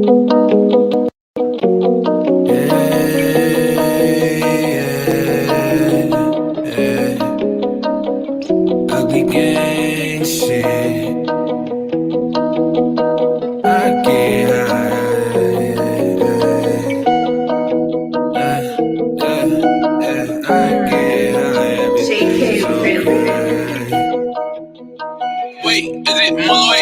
Ugly gang shit. I get high. I get high. Everything's okay. Wait, is it Malloy?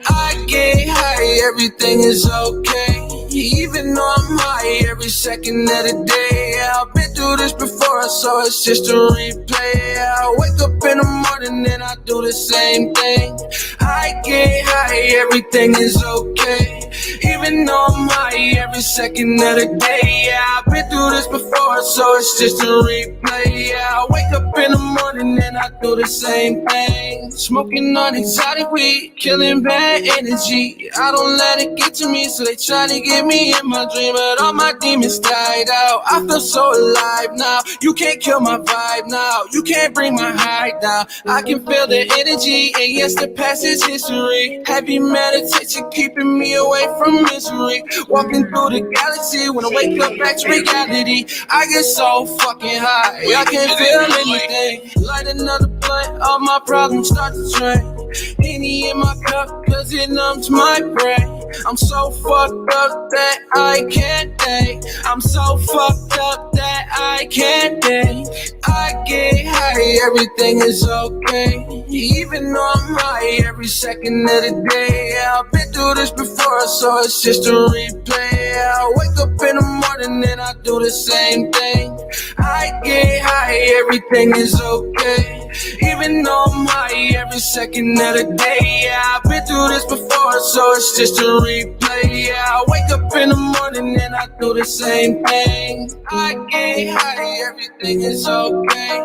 I get high, everything is okay. Even though I'm high every second of the day. I've been through this before, so it's just a replay. I wake up in the morning and I do the same thing. I get high, everything is okay. Even though I'm high every second of the day. Yeah, I've been through this before, so it's just a replay. Yeah, I wake up in the morning and I do the same thing. Smoking on exotic weed, killing bad energy. I don't let it get to me, so they try to get me in my dream, but all my demons died out. I feel so alive now. You can't kill my vibe now. You can't bring my high down. I can feel the energy, and yes, the past is history. Heavy meditation keeping me away from misery. Walking through the galaxy, when I wake up back to reality, I get so fucking high, I can't feel anything. Light another blunt, all my problems start to drain. Henny in my cup, cause it numbs my brain. I'm so fucked up that I can't think. I'm so fucked up that I can't think. I get high, everything is okay. Even though I'm high every second of the day. I've been through this before, so it's just a replay. I wake up in the morning and I do the same thing. I get high, everything is okay. Even though I'm high every second of the day. Yeah, I've been through this before, so it's just a replay. Yeah, I wake up in the morning and I do the same thing. I get high, everything is okay.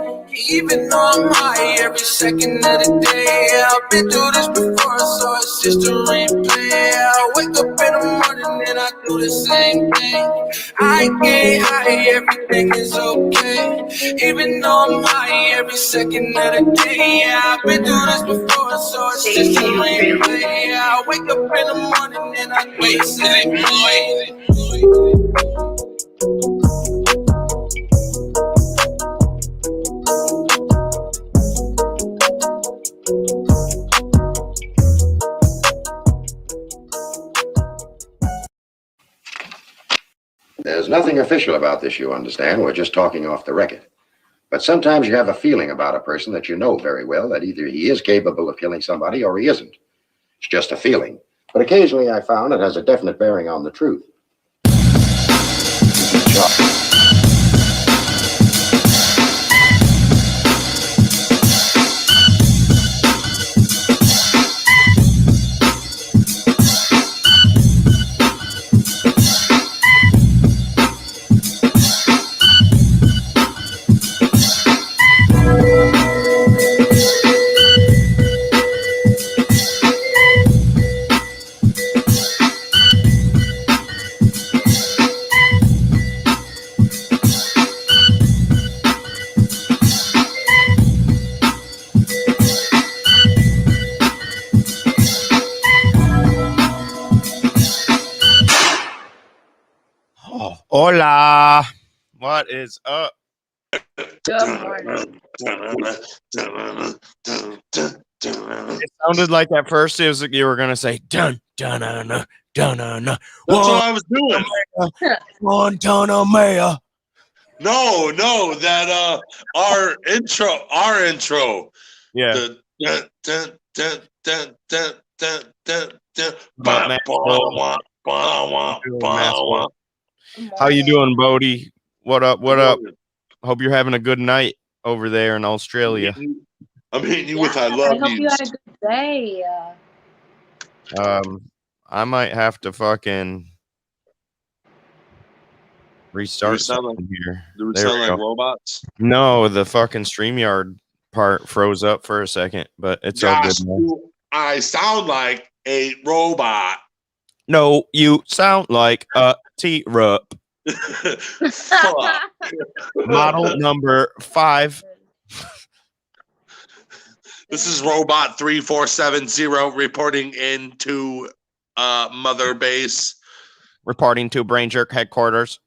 Even though I'm high every second of the day. Yeah, I've been through this before, so it's just a replay. Yeah, I wake up in the morning and I do the same thing. I get high, everything is okay. Even though I'm high every second of the day. Yeah, I've been through this before, so it's just a replay. Yeah, I wake up in the morning and I do the same thing. There's nothing official about this, you understand. We're just talking off the record. But sometimes you have a feeling about a person that you know very well that either he is capable of killing somebody or he isn't. It's just a feeling. But occasionally I found it has a definite bearing on the truth. Hola. What is up? Good morning. It sounded like at first it was like you were gonna say dun dun dun dun dun dun. That's what I was doing. Guantanamo. No, that our intro. Yeah. How you doing, Bodie? What up? What up? Hope you're having a good night over there in Australia. I'm hitting you with I love you. I hope you had a good day. I might have to fucking restart something here. Do we sound like robots? No, the fucking StreamYard part froze up for a second, but it's all good now. I sound like a robot. No, you sound like a T-Rup. Model number 5. This is Robot 3470 reporting into Mother Base. reporting to Brain Jerk headquarters.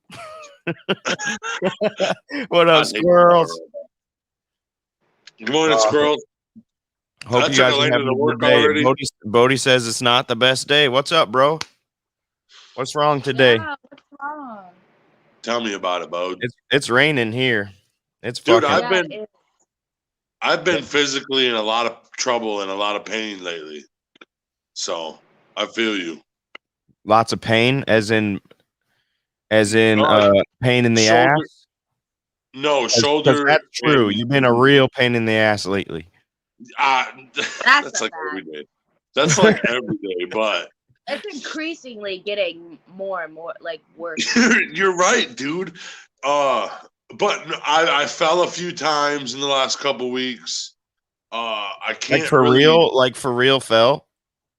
What I up, hate squirrels? Good morning, squirrels. Hope I you took guys are Elena having to a work good day. already. Bodie says it's not the best day. What's up, bro? What's wrong today? Yeah, what's wrong? Tell me about it, Bo. It's raining here. It's Dude, fucking. I've been physically in a lot of trouble and a lot of pain lately. So I feel you. Lots of pain, as in pain in the shoulder, ass. No, 'Cause shoulder. that's true. You've been a real pain in the ass lately. That's like every day. That's like every day, but it's increasingly getting more and more like worse. You're right, dude. But I fell a few times in the last couple weeks. I can't Like for real fell.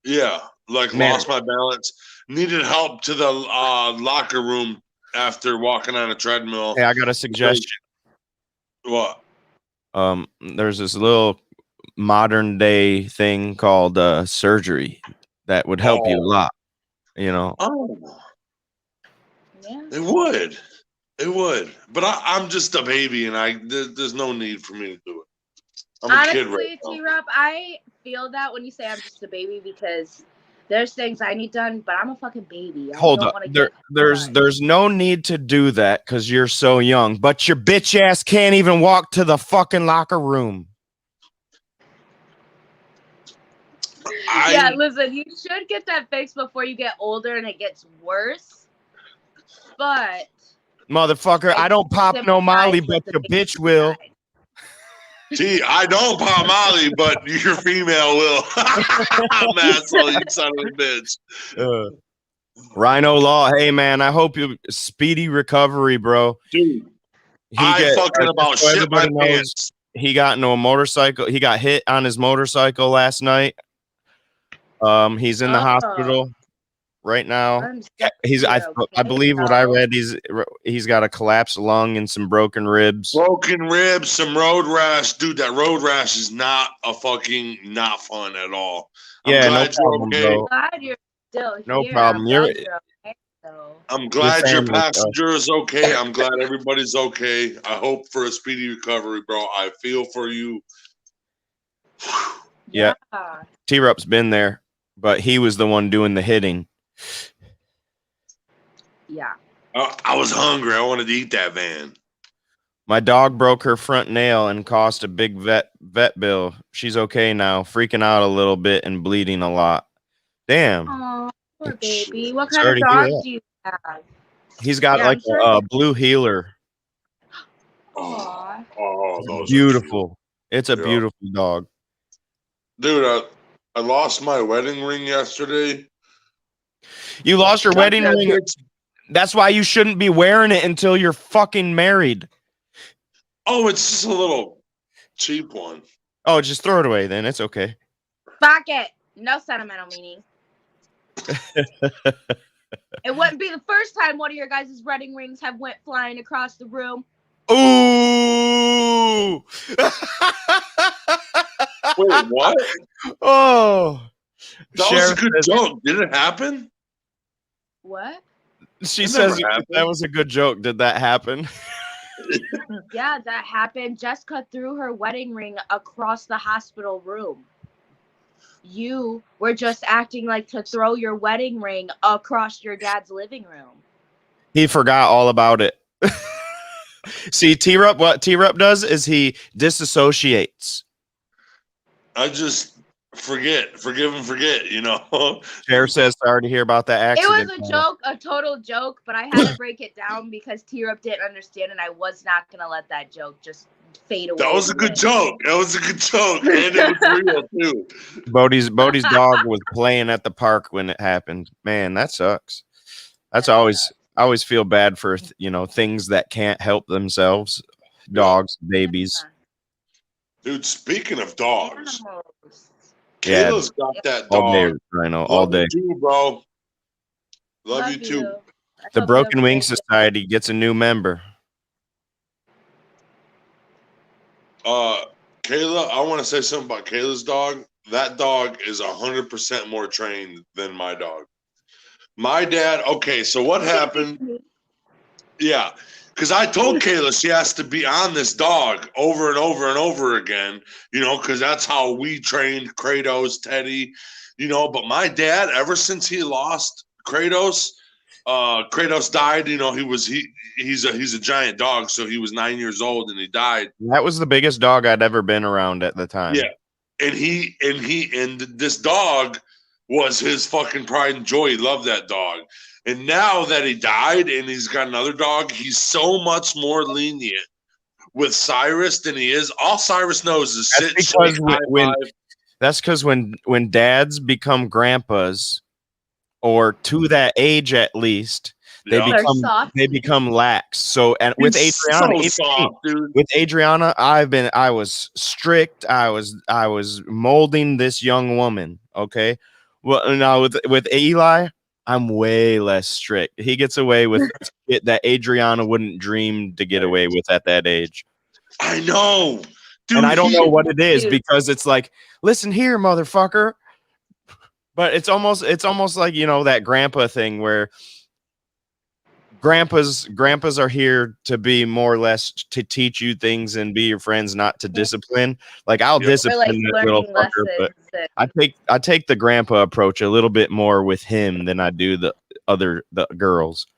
Yeah, like Man. lost my balance. Needed help to the locker room after walking on a treadmill. Hey, I got a suggestion. What? There's this little modern day thing called surgery that would help you a lot. You know. Oh. Yeah. It would. But I'm just a baby, and there's no need for me to do it. I'm a kid right now. T-Rup, I feel that when you say I'm just a baby because there's things I need done, but I'm a fucking baby. Hold up. There's no need to do that because you're so young, but your bitch ass can't even walk to the fucking locker room. Yeah, listen, you should get that fixed before you get older and it gets worse. But motherfucker, I don't pop no Molly, but your bitch will. Gee, I don't pop Molly, but your female will. I'm asshole, you son of a bitch. Rhino Law, hey man, I hope you speedy recovery, bro. Dude, fucking about shit my pants. He got into a motorcycle. He got hit on his motorcycle last night. He's in the hospital right now. I believe what I read. He's got a collapsed lung and some broken ribs. Some road rash, dude. That road rash is not fun at all. Yeah, I'm glad you're okay. I'm glad you're still here. No problem. I'm glad your passenger is okay. I'm glad everybody's okay. I hope for a speedy recovery, bro. I feel for you. Yeah. T-Rup's been there, but he was the one doing the hitting. Yeah. I was hungry. I wanted to eat that van. My dog broke her front nail and cost a big vet bill. She's okay now, freaking out a little bit and bleeding a lot. Damn. Oh, poor baby. What kind of dog do you have? He's got like a blue healer. Oh, beautiful. It's a beautiful dog. Dude, I lost my wedding ring yesterday. You lost your wedding ring? That's why you shouldn't be wearing it until you're fucking married. Oh, it's just a little cheap one. Oh, just throw it away then. It's okay. Fuck it. No sentimental meaning. It wouldn't be the first time one of your guys' wedding rings have went flying across the room. Ooh. Wait, what? Oh. That was a good joke. Did it happen? What? She says that was a good joke. Did that happen? Yeah, that happened. Jessica threw her wedding ring across the hospital room. You were just acting like to throw your wedding ring across your dad's living room. He forgot all about it. See, what T-Rup does is he disassociates. I just forgive and forget, you know. Chair says sorry to hear about that accident. It was a joke, a total joke, but I had to break it down because T-Rup didn't understand, and I was not going to let that joke just fade away. That was a good joke. And it was real, too. Bodie's dog was playing at the park when it happened. Man, that sucks. That's I always feel bad for, things that can't help themselves. Dogs, babies. Dude, speaking of dogs, yeah, Kayla's got that dog. All day, Rhino, all day. You too, bro. Love you too. The Broken Wing Society gets a new member. Kayla, I want to say something about Kayla's dog. That dog is 100% more trained than my dog. My dad. Okay, so what happened? Yeah, because I told Kayla she has to be on this dog over and over and over again. You know, because that's how we trained Kratos, Teddy. You know, but my dad, ever since he lost Kratos, Kratos died. You know, he's a giant dog, so he was 9 years old and he died. That was the biggest dog I'd ever been around at the time. Yeah, and this dog was his fucking pride and joy. He loved that dog. And now that he died and he's got another dog, he's so much more lenient with Cyrus than he is. All Cyrus knows is that's sit, because shake, that's because when dads become grandpas, or to that age at least, they become lax. So and with Adriana, so soft, dude. With Adriana, I was strict. I was molding this young woman. Okay. Well, now with Eli, I'm way less strict. He gets away with shit that Adriana wouldn't dream to get away with at that age. I know. Dude, and I don't know what it is because it's like, listen here, motherfucker. But it's almost like, you know, that grandpa thing where grandpas are here to be more or less to teach you things and be your friends, not to discipline. Like I'll discipline that little fucker, but I take the grandpa approach a little bit more with him than I do the girls.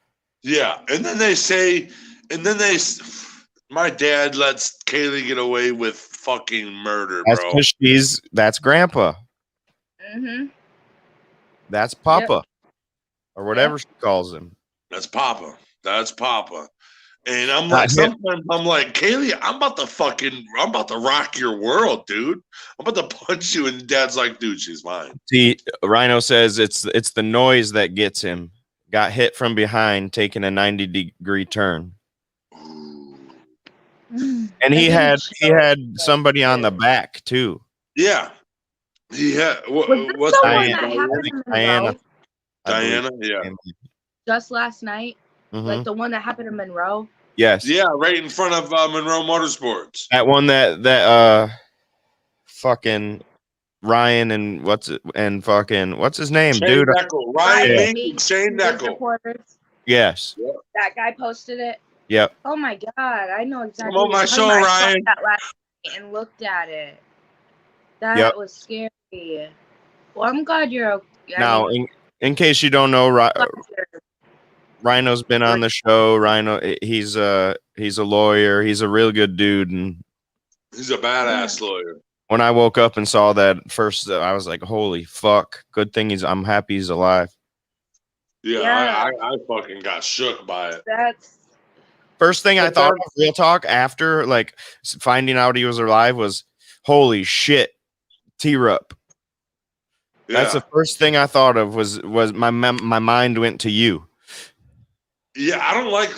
Yeah, and then my dad lets Kaylee get away with fucking murder, bro. That's grandpa. Mm-hmm. That's Papa, or whatever she calls him. That's Papa. And I'm like, sometimes I'm like, Kaylee, I'm about to rock your world, dude. I'm about to punch you. And Dad's like, dude, she's mine. See, Rhino says it's the noise that gets him. Got hit from behind, taking a 90-degree turn. And he had somebody on the back too. Yeah. He had what's Diana? Diana, yeah. Just last night, like the one that happened in Monroe. Yes. Yeah, right in front of Monroe Motorsports. That one that fucking Ryan and what's his name, Shane dude? Neckel. Ryan Mink, Shane Neckel. Yes. Yep. That guy posted it. Yep. Oh my god, I know exactly. Come on my show, Ryan. That last night and looked at it. That was scary. Well, I'm glad you're okay. Now, in case you don't know, Rhino's been on the show. Rhino, he's a lawyer. He's a real good dude, and he's a badass lawyer. When I woke up and saw that first, I was like, "Holy fuck!" Good thing I'm happy he's alive. Yeah. I fucking got shook by it. That's first thing I thought of, real talk, after like finding out he was alive was, "Holy shit, T-Rup." Yeah. That's the first thing I thought of. Was my mind went to you. Yeah, I don't like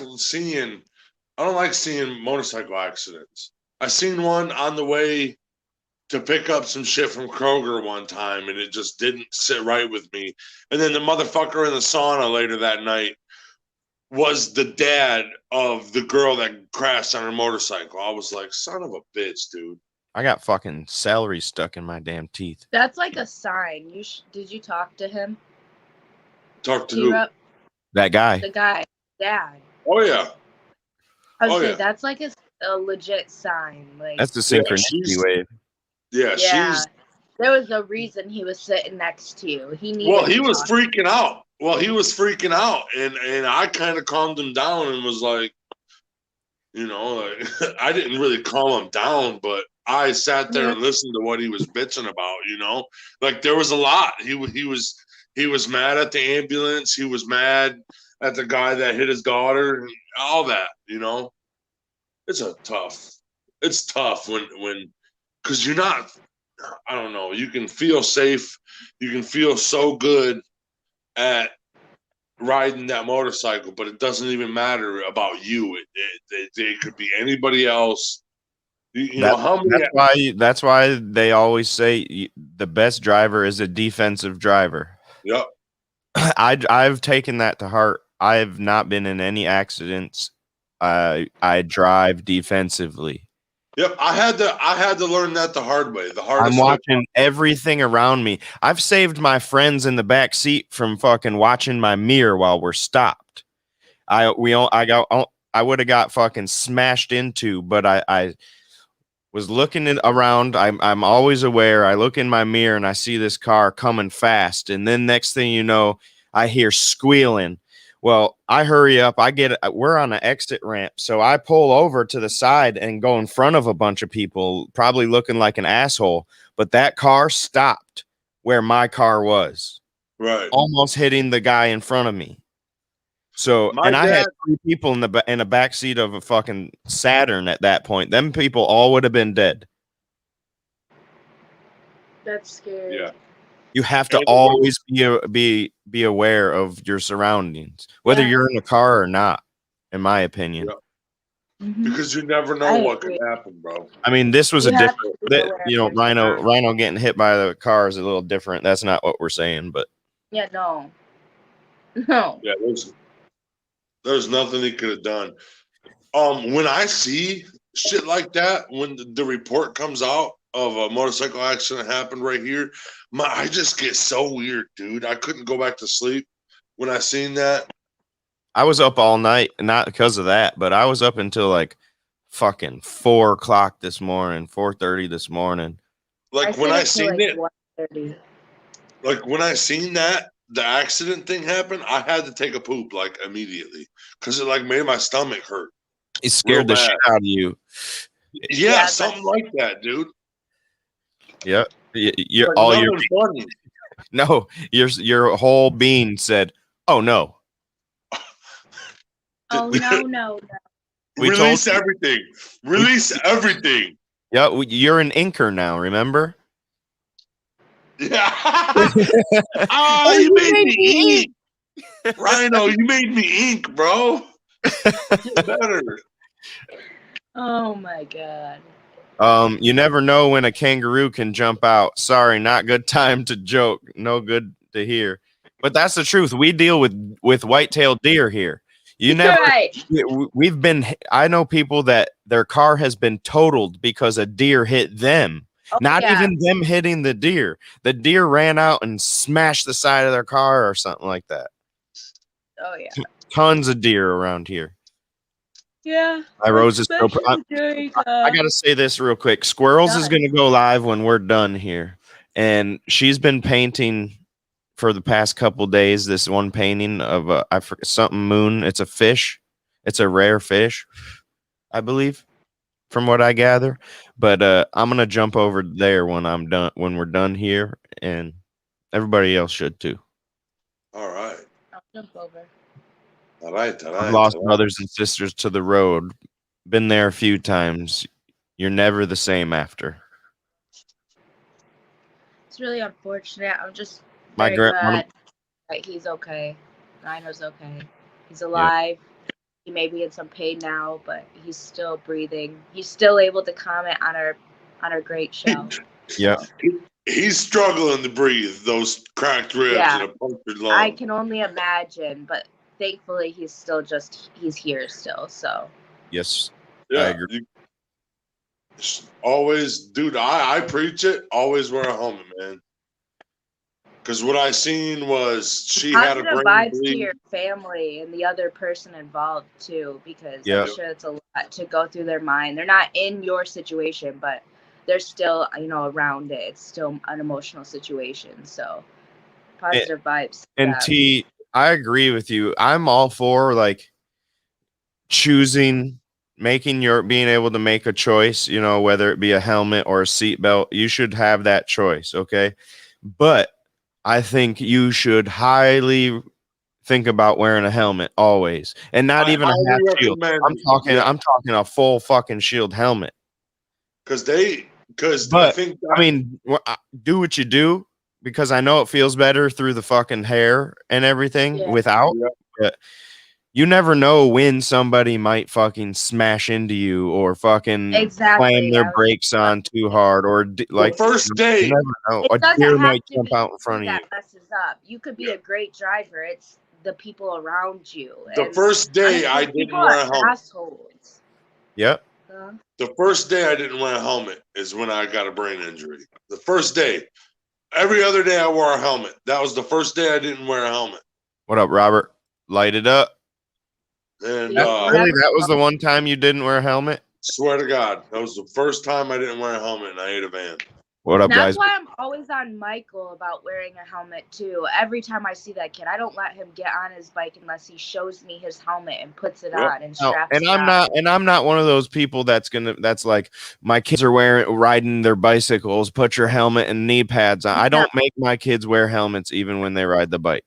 seeing motorcycle accidents. I seen one on the way to pick up some shit from Kroger one time, and it just didn't sit right with me. And then the motherfucker in the sauna later that night was the dad of the girl that crashed on her motorcycle. I was like, son of a bitch, dude. I got fucking celery stuck in my damn teeth. That's like a sign. Did you talk to him? Talk to who? That guy. The guy. Dad. Oh yeah. I would say that's like a legit sign. Like that's the synchronicity wave. Yeah, there was a reason he was sitting next to you. He was freaking out. And I kind of calmed him down and was like, you know, like, I didn't really calm him down, but I sat there and listened to what he was bitching about. You know, like there was a lot. He was mad at the ambulance. He was mad at the guy that hit his daughter and all that. You know, it's tough when. Because you're not, I don't know, you can feel safe. You can feel so good at riding that motorcycle, but it doesn't even matter about you. It could be anybody else. That's why they always say the best driver is a defensive driver. Yep. I've taken that to heart. I've not been in any accidents. I drive defensively. Yep, I had to learn that the hard way. The hardest. I'm watching everything around me. I've saved my friends in the back seat from fucking watching my mirror while we're stopped. I would have got fucking smashed into, but I was looking around. I'm always aware. I look in my mirror and I see this car coming fast, and then next thing you know, I hear squealing. Well, I hurry up. We're on an exit ramp, so I pull over to the side and go in front of a bunch of people, probably looking like an asshole. But that car stopped where my car was, right, almost hitting the guy in front of me. So, My and I had dad- 3 people in the back seat of a fucking Saturn at that point. Them people all would have been dead. That's scary. Yeah. You have to And- always be aware of your surroundings, whether you're in a car or not, in my opinion. Yeah. Mhm. Because you never know I what agree. could happen, bro. I mean, this was You a have different, to be aware you know, of your surroundings. Rhino getting hit by the car is a little different. That's not what we're saying, but Yeah, no. No. Yeah, there's nothing he could have done. When I see shit like that, when the report comes out of a motorcycle accident happened right here, I just get so weird, dude. I couldn't go back to sleep when I seen that. I was up all night, not because of that, but I was up until like fucking 4 o'clock this morning, 4:30 this morning. Like when I seen like it, 1:30. like when I seen that the accident thing happen, I had to take a poop like immediately because it like made my stomach hurt. It scared the shit out of you. Yeah, something like that, dude. Yep. You're Like all your funny. no, your whole being said, "Oh no." Oh no. Release everything. Release everything. Yeah, you're an inker now, remember? Yeah. Oh, you made me ink. Rhino, you made me ink, bro. Get better. Oh my god. You never know when a kangaroo can jump out. Sorry, not good time to joke. No good to hear. But that's the truth. We deal with white-tailed deer here. You never Right. we've been I know people that their car has been totaled because a deer hit them. Oh, Not yeah. even them hitting the deer. The deer ran out and smashed the side of their car or something like that. Oh yeah. Tons of deer around here. Yeah. My Rose is so I gotta say this real quick. Squirrels is gonna go live when we're done here, and she's been painting for the past couple days. This one painting of I forget something moon. It's a fish. It's a rare fish, I believe, from what I gather. But I'm gonna jump over there when I'm done. When we're done here, and everybody else should too. All right. I'll jump over. All right. I've lost brothers and sisters to the road. Been there a few times. You're never the same after. It's really unfortunate. I'm just My very glad that he's okay. Rhino's okay. He's alive. He may be in some pain now, but he's still breathing. He's still able to comment on our great show. Yeah. He's struggling to breathe, those cracked ribs and a punctured lung. I can only imagine, but thankfully he's here still, so. Yes. Yeah. I agree. Always, dude, I preach it. Always wear a helmet, man. Because what I seen was she had a brain vibes bleed. to your family and the other person involved too, because I'm sure it's a lot to go through their mind. They're not in your situation, but they're still, around it. It's still an emotional situation. So positive vibes. And T, I agree with you. I'm all for like being able to make a choice, whether it be a helmet or a seatbelt. You should have that choice, okay? But I think you should highly think about wearing a helmet always, and not even a half shield. I'm talking a full fucking shield helmet. I mean, do what you do, because I know it feels better through the fucking hair and everything without. But you never know when somebody might fucking smash into you or fucking slam their brakes on too hard, or like the first day. You never know. A deer might jump out in front of you. That messes up. You could be a great driver. It's the people around you. The first day I didn't wear a helmet. Assholes. Yep. The first day I didn't wear a helmet is when I got a brain injury. The first day. Every other day I wore a helmet. That was the first day I didn't wear a helmet. What up, Robert? Light it up. And really, that was the one time you didn't wear a helmet? Swear to God, that was the first time I didn't wear a helmet and I ate a van. What up, guys? That's why I'm always on Michael about wearing a helmet too. Every time I see that kid, I don't let him get on his bike unless he shows me his helmet and puts it on and straps it on. I'm not one of those people that's like, my kids are riding their bicycles, put your helmet and knee pads on. I don't make my kids wear helmets even when they ride the bike.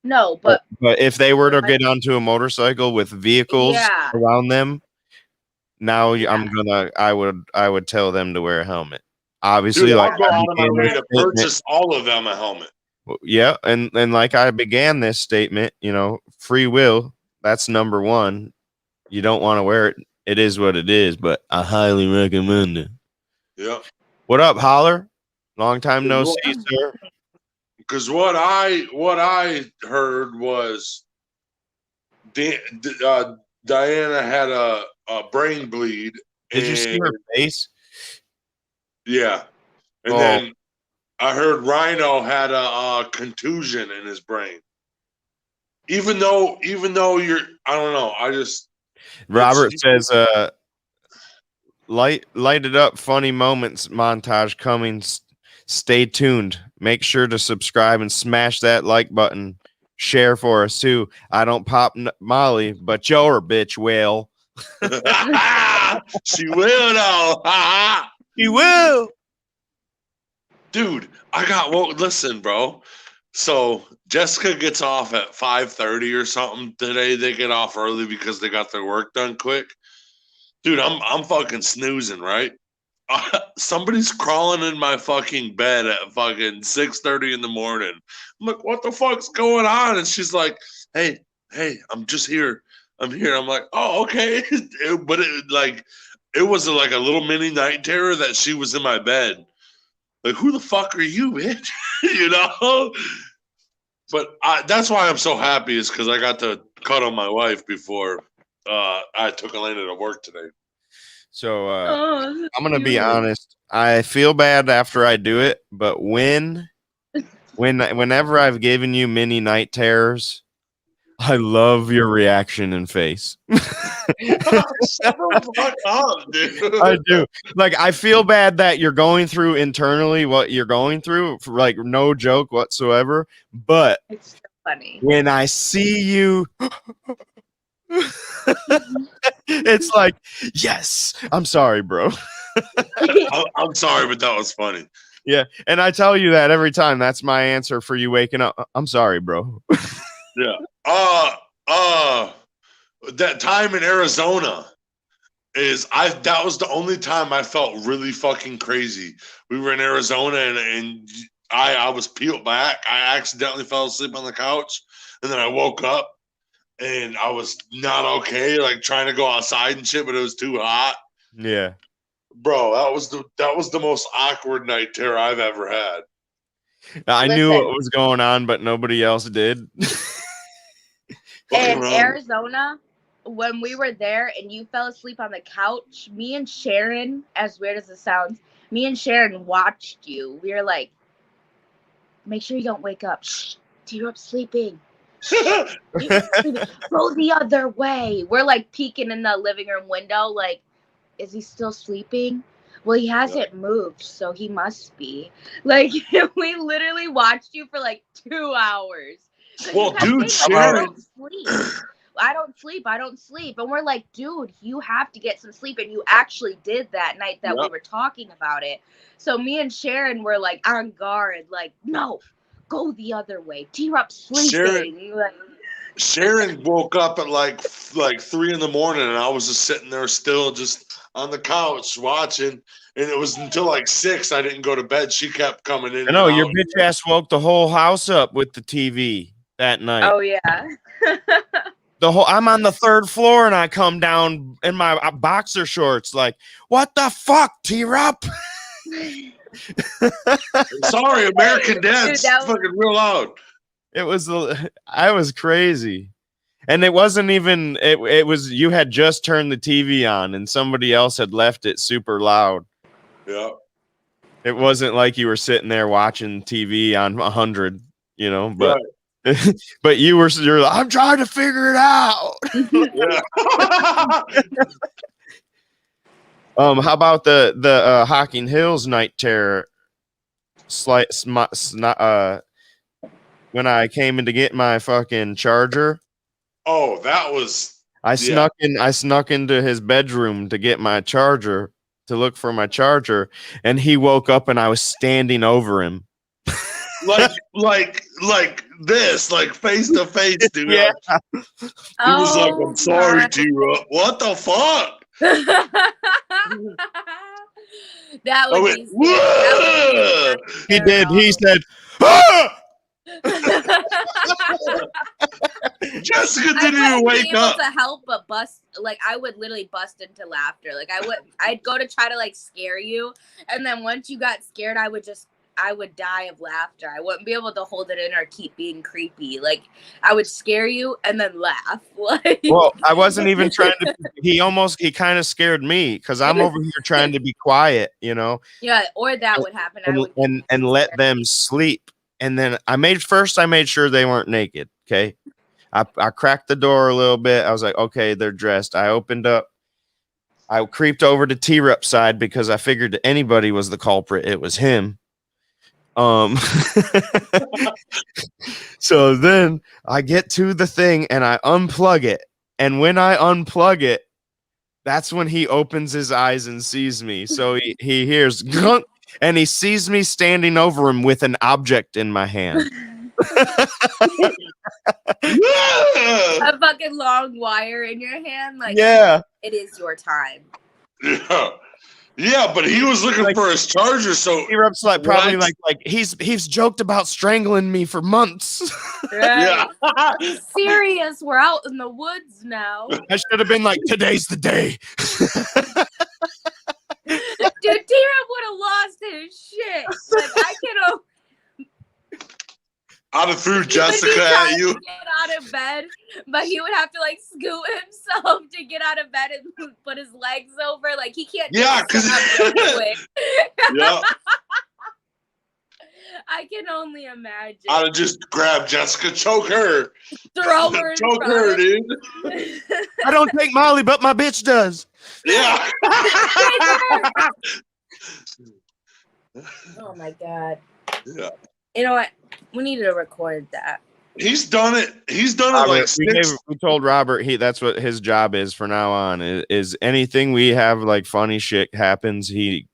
No, but if they were to get onto a motorcycle with vehicles around them, now I would tell them to wear a helmet. Obviously, dude, like, I'll go out of my way to purchase all of them a helmet. Yeah, and like I began this statement, free will, that's number one. You don't want to wear it. It is what it is, but I highly recommend it. Yeah. What up, Holler? Long time no see, sir. Because what I heard was Diana had a brain bleed. Did you see her face? Yeah. And then I heard Rhino had a contusion in his brain. Even though I don't know. Robert says, light it up, funny moments montage coming. Stay tuned. Make sure to subscribe and smash that like button. Share for us too. I don't pop Molly, but your bitch will. She will though. He will. Dude, listen, bro. So Jessica gets off at 5:30 or something today. They get off early because they got their work done quick. Dude, I'm fucking snoozing, right? Somebody's crawling in my fucking bed at fucking 6:30 in the morning. I'm like, what the fuck's going on? And she's like, hey, I'm just here. I'm here. I'm like, oh, okay. But it was like a little mini night terror that she was in my bed. Like, who the fuck are you, bitch? But that's why I'm so happy, is because I got to cut on my wife before I took Elena to work today. So I'm gonna be honest. I feel bad after I do it, but whenever I've given you mini night terrors, I love your reaction and face. Shut the fuck up, dude. I do. Like, I feel bad that you're going through internally what you're going through, like, no joke whatsoever. But it's so funny when I see you, it's like, yes, I'm sorry, bro. I'm sorry, but that was funny. Yeah, and I tell you that every time. That's my answer for you waking up. I'm sorry, bro. Yeah. That time in Arizona that was the only time I felt really fucking crazy. We were in Arizona and I was peeled back. I accidentally fell asleep on the couch, and then I woke up and I was not okay, like trying to go outside and shit, but it was too hot. Yeah. Bro, that was the most awkward night terror I've ever had. I knew what was going on, but nobody else did. In Arizona, when we were there and you fell asleep on the couch, me and Sharon, as weird as it sounds, me and Sharon watched you. We were like, make sure you don't wake up. Shh, you're up sleeping. Go the other way. We're like peeking in the living room window, like, is he still sleeping? Well, he hasn't moved, so he must be. Like, we literally watched you for like 2 hours. Well, dude, Sharon. I don't sleep. And we're like, dude, you have to get some sleep. And you actually did that night that we were talking about it. So me and Sharon were like on guard, like, no, go the other way. You're up sleeping. Sharon woke up at like 3 in the morning, and I was just sitting there still just on the couch watching. And it was until like 6 I didn't go to bed. She kept coming in. I know, your bitch ass woke the whole house up with the TV that night. Oh, yeah. I'm on the 3rd floor and I come down in my boxer shorts, like, what the fuck, T-Rup? Sorry, American Dad's fucking real loud. I was crazy. And it wasn't even it was you had just turned the TV on and somebody else had left it super loud. Yeah. It wasn't like you were sitting there watching TV on 100, you know, but Right. but you're like, I'm trying to figure it out. Yeah. How about the Hocking Hills night terror? When I came in to get my fucking charger. Oh, that was. I snuck into his bedroom to get my charger, to look for my charger, and he woke up and I was standing over him. like this, like face to face, dude. Yeah. He was like, I'm sorry, T-Rock. What the fuck? That would be He did. He said, ah! Jessica didn't even wake up. To help but bust, like I would literally bust into laughter. Like I'd go to try to like scare you, and then once you got scared, I would die of laughter. I wouldn't be able to hold it in or keep being creepy. Like I would scare you and then laugh. Like, well, I wasn't even trying to. He kind of scared me because I'm over here trying to be quiet, you know. Yeah, or that would happen. And let them sleep. And then I made sure they weren't naked. Okay. I cracked the door a little bit. I was like, okay, they're dressed. I opened up. I creeped over to T-Rep's side because I figured anybody was the culprit. It was him. So then I get to the thing and I unplug it. And when I unplug it, that's when he opens his eyes and sees me. So he hears grunk, and he sees me standing over him with an object in my hand. A fucking long wire in your hand. Like, yeah, it is your time. Yeah, but he was looking for his charger, so T-Rep's like probably like he's joked about strangling me for months. Right. Yeah. Serious, we're out in the woods now. I should have been like, today's the day. Dude, T-Rep would have lost his shit. Like I can. I'd have threw Jessica at you. To get out of bed, but he would have to like scoot himself to get out of bed and put his legs over. Like he can't. Yeah, because. Yeah. I can only imagine. I'd have just grabbed Jessica, choke her, throw her, choke her, dude. I don't take Molly, but my bitch does. Yeah. Oh my god. Yeah. You know what? We need to record that. He's done it. He's done it like we told Robert that's what his job is for now on. Is anything we have like funny shit happens, he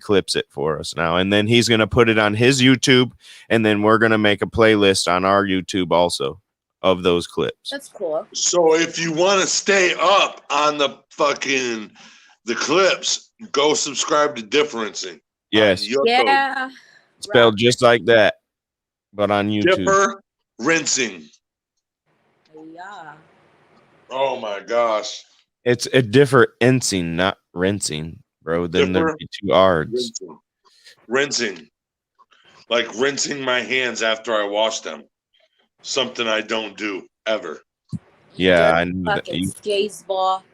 clips it for us now, and then he's gonna put it on his YouTube, and then we're gonna make a playlist on our YouTube also of those clips. That's cool. So if you want to stay up on the clips, go subscribe to Differencing. Yes. Yeah. Spelled just like that, but on YouTube. Differencing. Yeah. Oh my gosh. It's a differencing, not rinsing, bro. Then there'd be two R's. Rinsing. Like rinsing my hands after I wash them. Something I don't do ever. Yeah, I knew that. Skaze ball.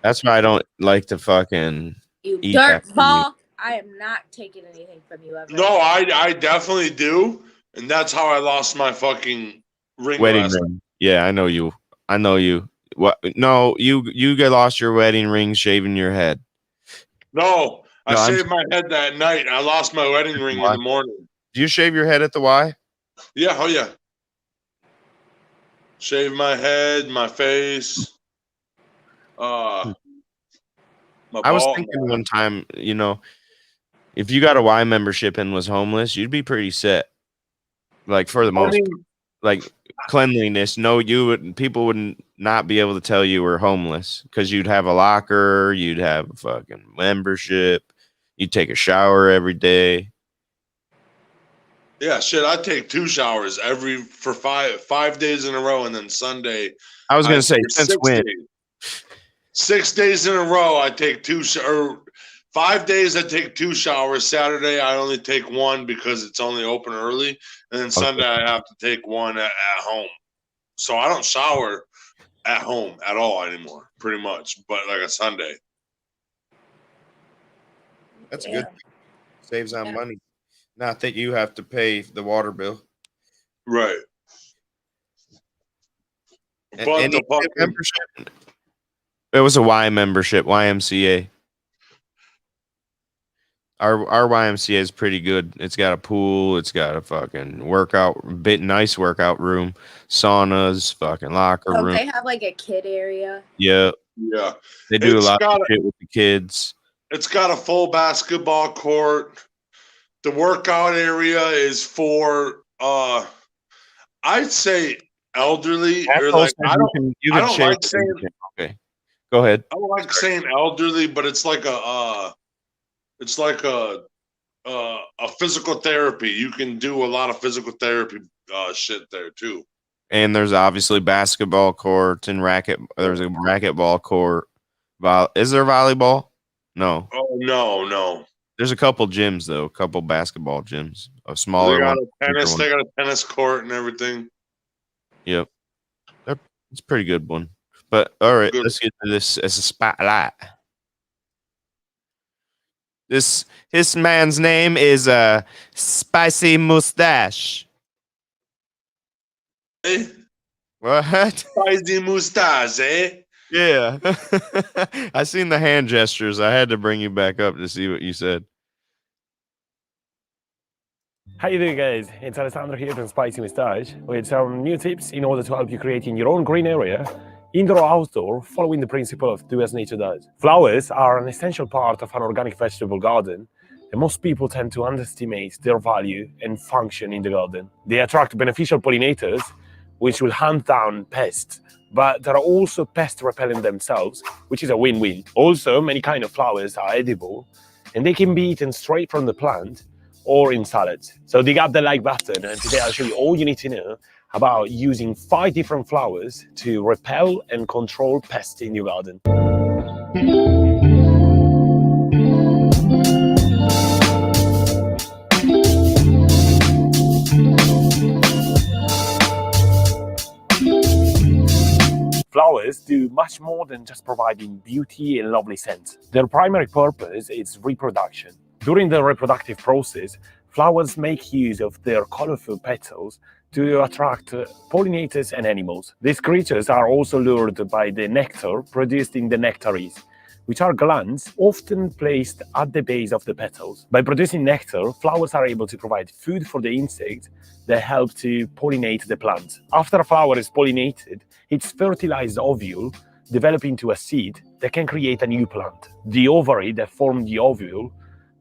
That's why I don't like to fucking eat dirt ball. I am not taking anything from you ever. No, I definitely do. And that's how I lost my fucking wedding ring. Yeah, I know you. What? No, you lost your wedding ring shaving your head. No, I shaved my head that night. I lost my wedding ring in the morning. Do you shave your head at the Y? Yeah, oh yeah. Shave my head, my face. I was thinking one time, you know, if you got a Y membership and was homeless, you'd be pretty set. Like for the most, like cleanliness. No, people wouldn't not be able to tell you were homeless because you'd have a locker, you'd have a fucking membership, you'd take a shower every day. Yeah, shit. I take 2 showers for five days in a row, and then Sunday. I was gonna say since when? 6 days in a row, I take 2 or 5 days. I take 2 showers. Saturday, I only take 1 because it's only open early, and then Sunday I have to take 1 at home. So I don't shower at home at all anymore, pretty much. But like a Sunday. That's a good thing. Saves on money. Not that you have to pay the water bill. Right. But the membership? It was a Y membership, YMCA. Our YMCA is pretty good. It's got a pool. It's got a fucking nice workout room, saunas, fucking locker room. They have like a kid area. Yeah. Yeah. They do a lot of shit with the kids. It's got a full basketball court. The workout area is for I'd say elderly or like I don't like saying okay. Go ahead. I don't like saying elderly, but it's like a physical therapy. You can do a lot of physical therapy shit there too. And there's obviously basketball courts and there's a racquetball court. Is there volleyball? No. Oh no. There's a couple gyms though, a couple basketball gyms, a smaller they got one. They got a tennis court and everything. Yep. It's a pretty good one. But all right, let's get to this as a spotlight. This man's name is Spicy Moustache. Eh? What? Spicy Moustache, eh? Yeah. I seen the hand gestures. I had to bring you back up to see what you said. How you doing, guys? It's Alessandro here from Spicy Moustache with some new tips in order to help you create in your own green area, indoor or outdoor, following the principle of do as nature does. Flowers are an essential part of an organic vegetable garden, and most people tend to underestimate their value and function in the garden. They attract beneficial pollinators, which will hunt down pests, but there are also pest repellent themselves, which is a win-win. Also, many kinds of flowers are edible, and they can be eaten straight from the plant or in salads. So dig up the like button, and today I'll show you all you need to know about using 5 different flowers to repel and control pests in your garden. Flowers do much more than just providing beauty and lovely scent. Their primary purpose is reproduction. During the reproductive process, flowers make use of their colorful petals to attract pollinators and animals. These creatures are also lured by the nectar produced in the nectaries, which are glands often placed at the base of the petals. By producing nectar, flowers are able to provide food for the insects that help to pollinate the plant. After a flower is pollinated, its fertilized ovule develops into a seed that can create a new plant. The ovary that formed the ovule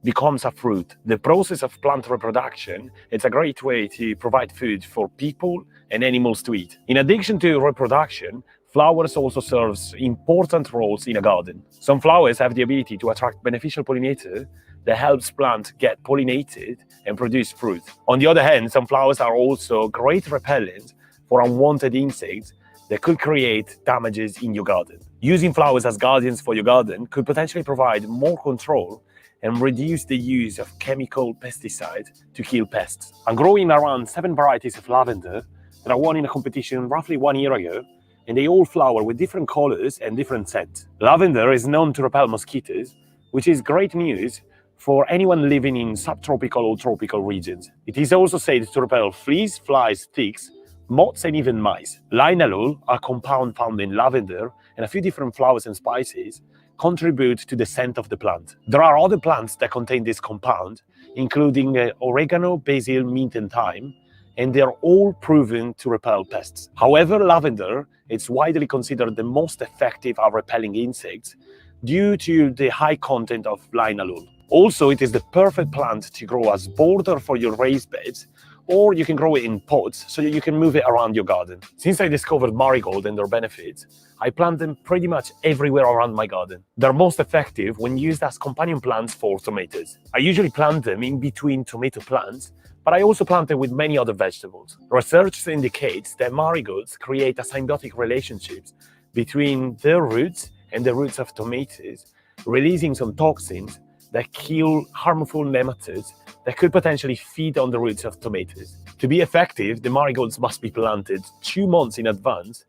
becomes a fruit. The process of plant reproduction is a great way to provide food for people and animals to eat. In addition to reproduction, flowers also serve important roles in a garden. Some flowers have the ability to attract beneficial pollinators that helps plants get pollinated and produce fruit. On the other hand, some flowers are also great repellents for unwanted insects that could create damages in your garden. Using flowers as guardians for your garden could potentially provide more control and reduce the use of chemical pesticides to kill pests. I'm growing around 7 varieties of lavender that I won in a competition roughly 1 year ago, and they all flower with different colors and different scents. Lavender is known to repel mosquitoes, which is great news for anyone living in subtropical or tropical regions. It is also said to repel fleas, flies, ticks, moths, and even mice. Linalool, a compound found in lavender and a few different flowers and spices, contribute to the scent of the plant. There are other plants that contain this compound, including oregano, basil, mint, and thyme, and they're all proven to repel pests. However, lavender is widely considered the most effective at repelling insects due to the high content of linalool. Also, it is the perfect plant to grow as border for your raised beds, or you can grow it in pots so you can move it around your garden. Since I discovered marigold and their benefits, I plant them pretty much everywhere around my garden. They're most effective when used as companion plants for tomatoes. I usually plant them in between tomato plants, but I also plant them with many other vegetables. Research indicates that marigolds create a symbiotic relationships between their roots and the roots of tomatoes, releasing some toxins that kill harmful nematodes that could potentially feed on the roots of tomatoes. To be effective, the marigolds must be planted 2 months in advance,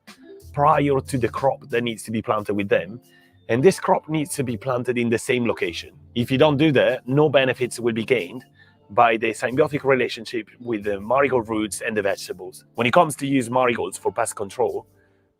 prior to the crop that needs to be planted with them. And this crop needs to be planted in the same location. If you don't do that, no benefits will be gained by the symbiotic relationship with the marigold roots and the vegetables. When it comes to use marigolds for pest control,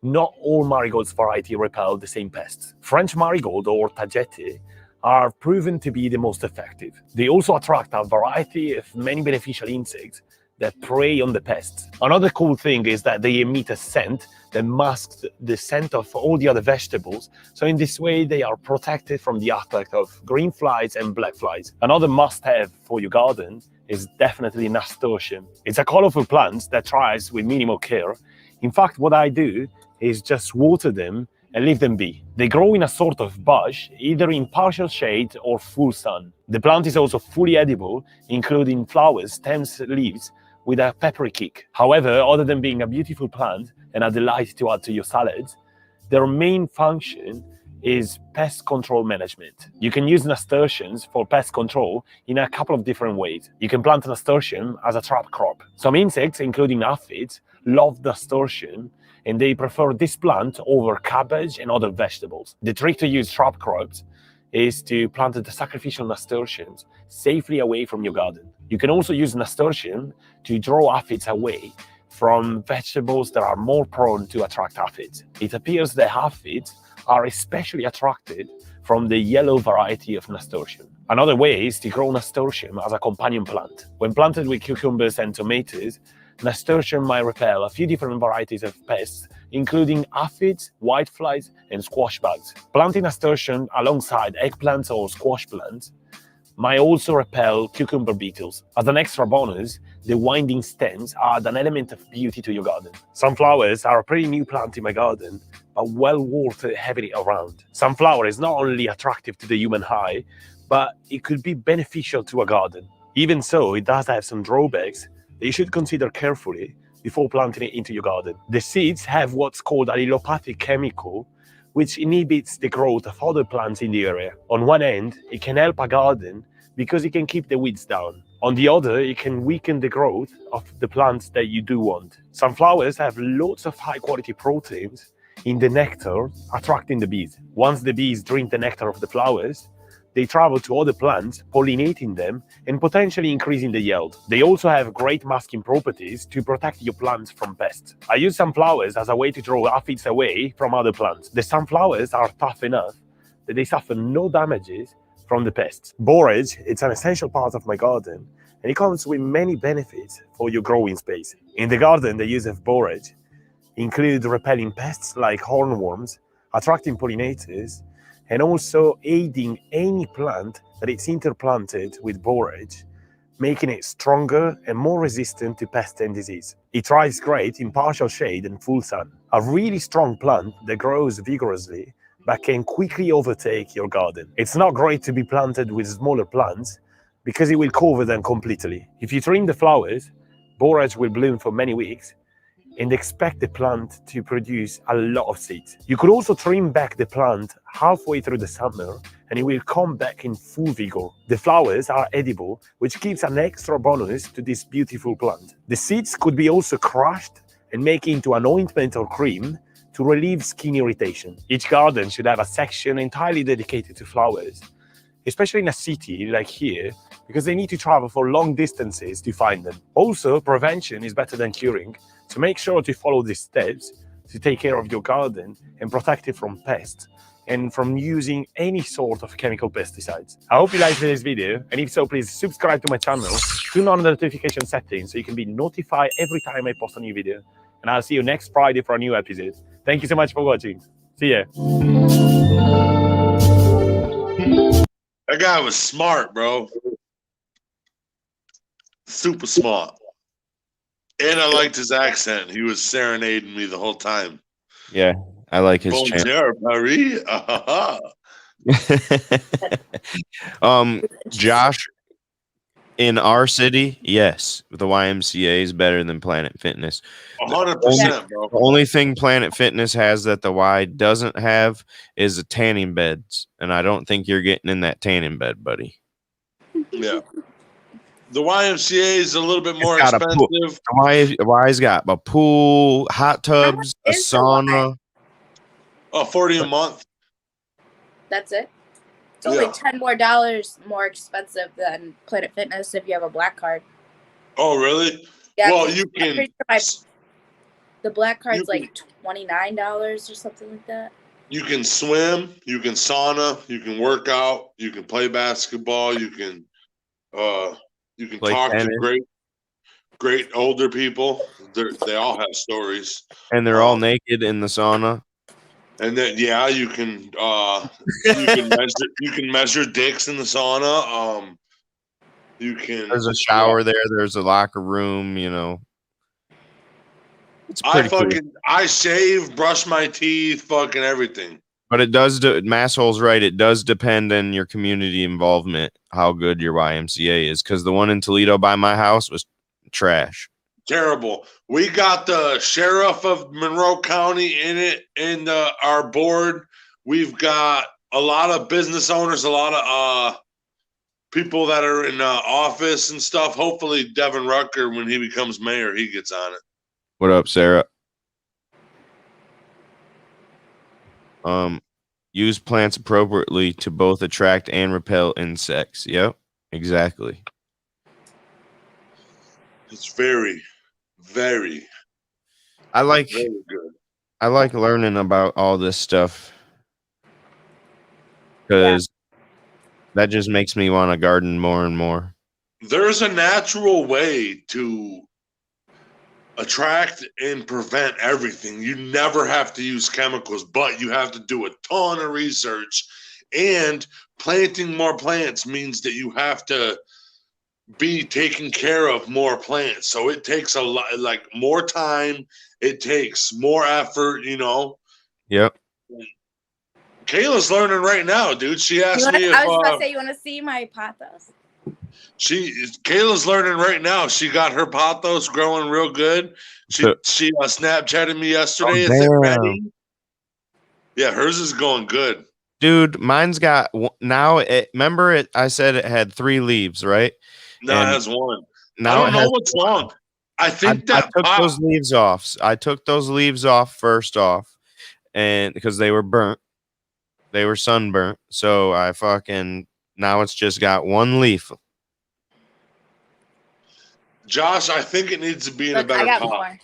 not all marigolds variety repel the same pests. French marigold or tagete are proven to be the most effective. They also attract a variety of many beneficial insects that prey on the pests. Another cool thing is that they emit a scent that masks the scent of all the other vegetables, so in this way they are protected from the attack of green flies and black flies. Another must-have for your garden is definitely nasturtium. It's a colorful plant that thrives with minimal care. In fact, what I do is just water them and leave them be. They grow in a sort of bush, either in partial shade or full sun. The plant is also fully edible, including flowers, stems, leaves, with a peppery kick. However, other than being a beautiful plant and a delight to add to your salads, their main function is pest control management. You can use nasturtiums for pest control in a couple of different ways. You can plant nasturtium as a trap crop. Some insects, including aphids, love nasturtium, and they prefer this plant over cabbage and other vegetables. The trick to use trap crops is to plant the sacrificial nasturtiums safely away from your garden. You can also use nasturtium to draw aphids away from vegetables that are more prone to attract aphids. It appears that aphids are especially attracted from the yellow variety of nasturtium. Another way is to grow nasturtium as a companion plant. When planted with cucumbers and tomatoes, nasturtium might repel a few different varieties of pests, including aphids, whiteflies, and squash bugs. Planting nasturtium alongside eggplants or squash plants might also repel cucumber beetles. As an extra bonus, the winding stems add an element of beauty to your garden. Sunflowers are a pretty new plant in my garden, but well worth having it around. Sunflower is not only attractive to the human eye, but it could be beneficial to a garden. Even so, it does have some drawbacks that you should consider carefully before planting it into your garden. The seeds have what's called a allelopathic chemical, which inhibits the growth of other plants in the area. On one end, it can help a garden because it can keep the weeds down. On the other, it can weaken the growth of the plants that you do want. Sunflowers have lots of high-quality proteins in the nectar, attracting the bees. Once the bees drink the nectar of the flowers, they travel to other plants, pollinating them and potentially increasing the yield. They also have great masking properties to protect your plants from pests. I use sunflowers as a way to draw aphids away from other plants. The sunflowers are tough enough that they suffer no damages from the pests. Borage, it's an essential part of my garden, and it comes with many benefits for your growing space. In the garden, the use of borage include repelling pests like hornworms, attracting pollinators, and also aiding any plant that is interplanted with borage, making it stronger and more resistant to pests and disease. It thrives great in partial shade and full sun. A really strong plant that grows vigorously but can quickly overtake your garden. It's not great to be planted with smaller plants because it will cover them completely. If you trim the flowers, borage will bloom for many weeks and expect the plant to produce a lot of seeds. You could also trim back the plant halfway through the summer and it will come back in full vigor. The flowers are edible, which gives an extra bonus to this beautiful plant. The seeds could be also crushed and made into an ointment or cream to relieve skin irritation. Each garden should have a section entirely dedicated to flowers, especially in a city like here, because they need to travel for long distances to find them. Also, prevention is better than curing, so make sure to follow these steps to take care of your garden and protect it from pests and from using any sort of chemical pesticides. I hope you liked today's video, and if so, please subscribe to my channel, turn on the notification settings so you can be notified every time I post a new video, and I'll see you next Friday for a new episode. Thank you so much for watching. See ya. That guy was smart, bro. Super smart. And I liked his accent. He was serenading me the whole time. Yeah, I like his chant. Josh, in our city, yes, the YMCA is better than Planet Fitness. 100%, bro. The only thing Planet Fitness has that the Y doesn't have is the tanning beds, and I don't think you're getting in that tanning bed, buddy. Yeah. The YMCA is a little bit more expensive. The Y's got a pool, hot tubs, a sauna. Oh, $40 a month. That's it. It's only $10 more expensive than Planet Fitness if you have a black card. Oh, really? Yeah. Well, you can. The black card's like $29 or something like that. You can swim. You can sauna. You can work out. You can play basketball. You can Play talk tennis. to great older people. They all have stories. And they're all naked in the sauna. And then you can measure dicks in the sauna. There's a shower there. There's a locker room. You know, it's pretty cool. I shave, brush my teeth, fucking everything. But it does. Masshole's right. It does depend on your community involvement, how good your YMCA is. Because the one in Toledo by my house was trash. Terrible. We got the sheriff of Monroe County in it, in our board. We've got a lot of business owners, a lot of people that are in office and stuff. Hopefully, Devin Rucker, when he becomes mayor, he gets on it. What up, Sarah? Use plants appropriately to both attract and repel insects. Yep, exactly. It's very, very. Very good. I like learning about all this stuff because that just makes me want to garden more and more. There's a natural way to attract and prevent everything. You never have to use chemicals, but you have to do a ton of research. And planting more plants means that you have to be taking care of more plants. So it takes a lot, like more time. It takes more effort, you know. Yep. Kayla's learning right now, dude. She asked me if I was about to say, you want to see my pothos? Kayla's learning right now. She got her pothos growing real good. She Snapchatted me yesterday. Is it ready? Yeah, hers is going good. Dude, mine's got now. Remember it? I said it had 3 leaves, right? Now it has 1. Now I don't know what's wrong. I think I took those leaves off. I took those leaves off first off, and because they were burnt, they were sunburnt. So I now it's just got 1 leaf. Josh, I think it needs to be in a better pot. More.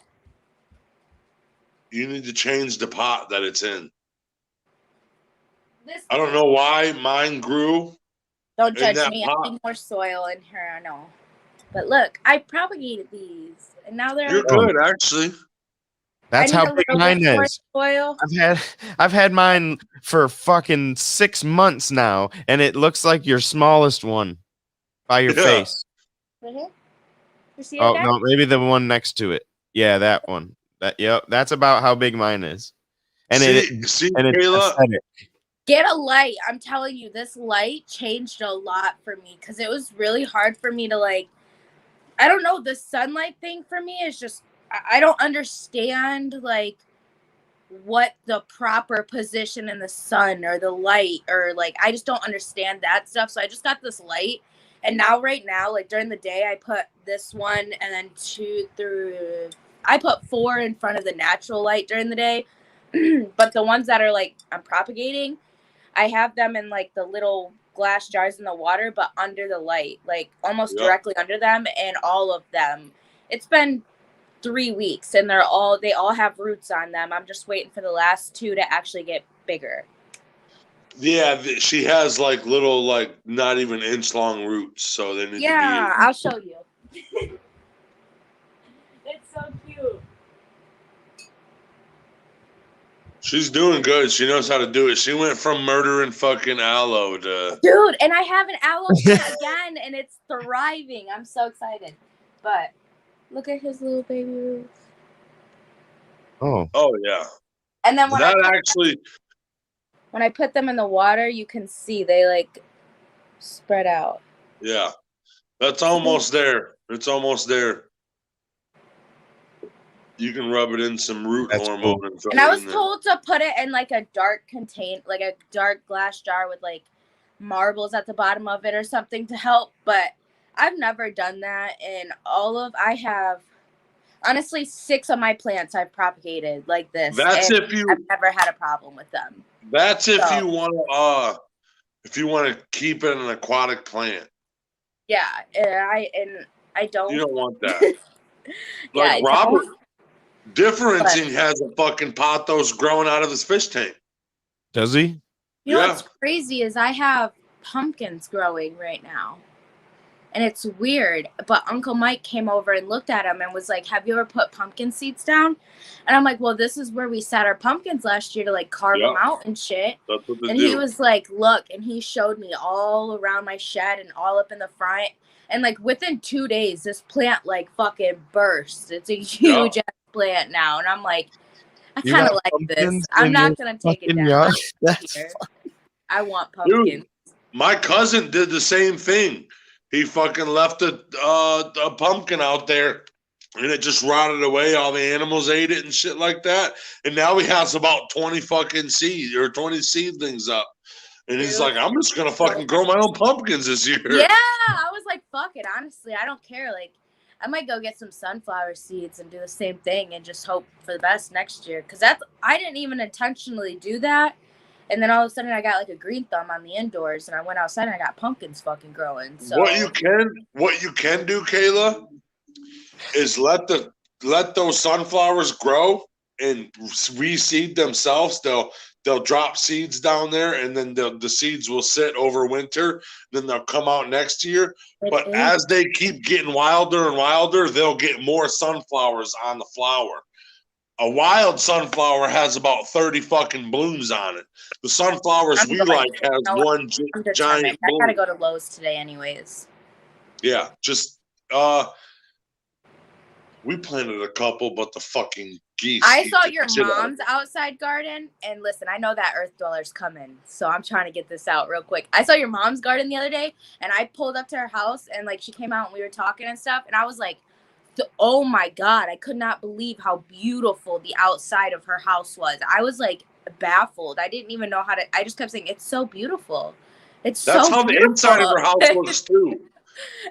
You need to change the pot that it's in. I don't know why mine grew. Don't judge me. I need more soil in here. I know. But look, I propagated these, and now they're. You're good, actually. That's how big mine is. Soil. I've had mine for fucking 6 months now, and it looks like your smallest one by your face. Mm-hmm. You see it no, maybe the one next to it. Yeah, that one. That's about how big mine is. And it's aesthetic. Get a light. I'm telling you, this light changed a lot for me because it was really hard for me to I don't know, the sunlight thing for me is just, I don't understand what the proper position in the sun or the light or I just don't understand that stuff. So I just got this light, and now right now, during the day, I put this one and then 2 through, I put 4 in front of the natural light during the day. But the ones that are I'm propagating, I have them in the little glass jars in the water, but under the light, almost directly under them, and all of them. It's been 3 weeks, and they all have roots on them. I'm just waiting for the last 2 to actually get bigger. Yeah, she has little not even inch long roots, so they need to be. Yeah, I'll show you. It's so cute. She's doing good. She knows how to do it. She went from murdering fucking aloe to... Dude, and I have an aloe plant again, and it's thriving. I'm so excited. But look at his little baby roots. Oh, yeah. And then when when I put them in the water, you can see they spread out. Yeah. That's almost there. It's almost there. You can rub it in some root hormone. Cool. And I was told to put it in a dark a dark glass jar with marbles at the bottom of it or something to help. But I've never done that. And I have Honestly, 6 of my plants I've propagated like this. That's and if you. I've never had a problem with them. That's if you want to. If you want to keep it an aquatic plant. Yeah, and I don't. You don't want that. Yeah, Like Robert Differencing has a fucking pothos growing out of his fish tank. Does he? You know what's crazy is I have pumpkins growing right now. And it's weird, but Uncle Mike came over and looked at them and was like, have you ever put pumpkin seeds down? And I'm like, well, this is where we set our pumpkins last year to like carve them out and shit. That's what they and do. He was like, look, and he showed me all around my shed and all up in the front. And like within 2 days, this plant like fucking burst. It's a huge ass plant now. And I'm like, I kind of like this. I'm not going to take it down. I want pumpkins. Dude, my cousin did the same thing. He fucking left a pumpkin out there, and it just rotted away. All the animals ate it and shit like that. And now he has about 20 fucking seeds or 20 seedlings up. And he's like, I'm just gonna fucking grow my own pumpkins this year. Yeah, I was like, fuck it. Honestly, I don't care. Like, I might go get some sunflower seeds and do the same thing and just hope for the best next year. Because I didn't even intentionally do that. And then all of a sudden I got like a green thumb on the indoors, and I went outside and I got pumpkins fucking growing. So what you can do, Kayla, is let those sunflowers grow and reseed themselves. They'll drop seeds down there, and then the seeds will sit over winter. Then they'll come out next year. But as they keep getting wilder and wilder, they'll get more sunflowers on the flower. A wild sunflower has about 30 fucking blooms on it. The sunflowers we like has one giant bloom. I gotta go to Lowe's today anyways. Yeah, just we planted a couple, but the fucking geese. I saw your mom's outside garden, and listen, I know that Earth Dweller's coming, so I'm trying to get this out real quick. I saw your mom's garden the other day, and I pulled up to her house, and like she came out and we were talking and stuff, and I was like, oh my God, I could not believe how beautiful the outside of her house was. I was like baffled. I didn't even know how to, I just kept saying, it's so beautiful. That's how the inside of her house looks too.